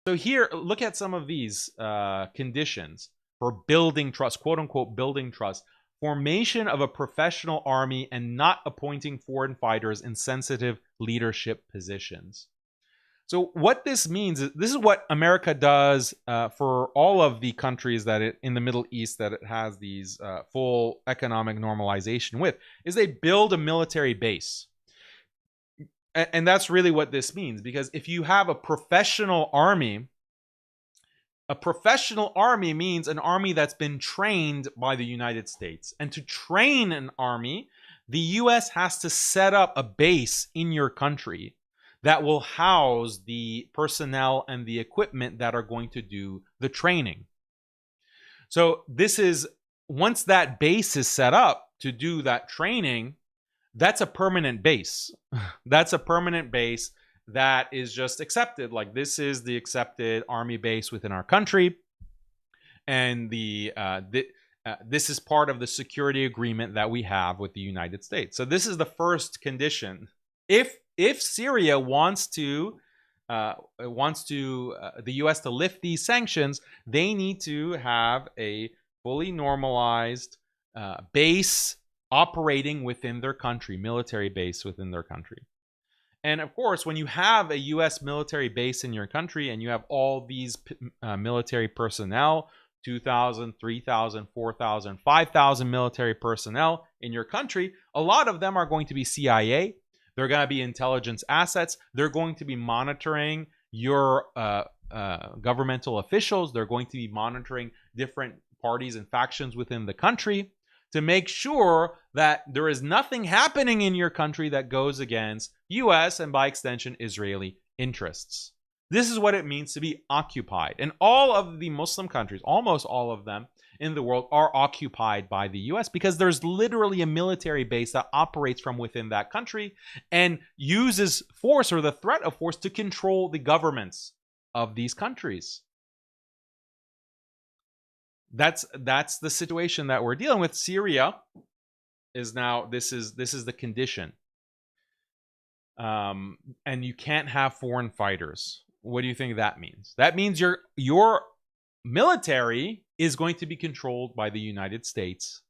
So here, look at some of these conditions for building trust, quote unquote, building trust. Formation of a professional army and not appointing foreign fighters in sensitive leadership positions. So what this means is, this is what America does for all of the countries that in the Middle East that it has these full economic normalization with, is they build a military base. And that's really what this means, because if you have a professional army means an army that's been trained by the United States. And to train an army, the US has to set up a base in your country that will house the personnel and the equipment that are going to do the training. So this is, once that base is set up to do that training, that's a permanent base. That's a permanent base that is just accepted. Like, this is the accepted army base within our country. And this is part of the security agreement that we have with the United States. So this is the first condition. If Syria wants the U.S. to lift these sanctions, they need to have a fully normalized base operating within their country, military base within their country. And of course, when you have a U.S. military base in your country and you have all these military personnel, 2,000, 3,000, 4,000, 5,000 military personnel in your country, a lot of them are going to be CIA. They're going to be intelligence assets. They're going to be monitoring your governmental officials. They're going to be monitoring different parties and factions within the country to make sure that there is nothing happening in your country that goes against U.S. and by extension Israeli interests. This is what it means to be occupied. And all of the Muslim countries, almost all of them in the world, are occupied by the U.S. because there's literally a military base that operates from within that country and uses force or the threat of force to control the governments of these countries. That's the situation that we're dealing with. Syria is now, this is the condition. And you can't have foreign fighters. What do you think that means? That means your military is going to be controlled by the United States.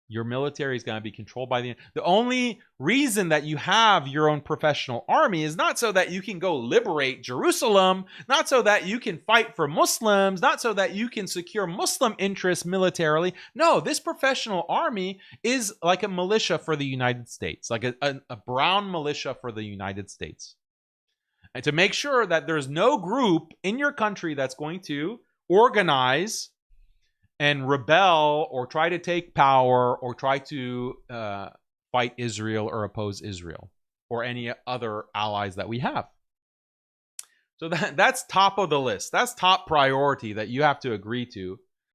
Your military is going to be controlled by the only reason that you have your own professional army is not so that you can go liberate Jerusalem, not so that you can fight for Muslims, not so that you can secure Muslim interests militarily. No, this professional army is like a militia for the United States, like a brown militia for the United States. And to make sure that there's no group in your country that's going to organize and rebel or try to take power or try to fight Israel or oppose Israel or any other allies that we have. So that's top of the list. That's top priority that you have to agree to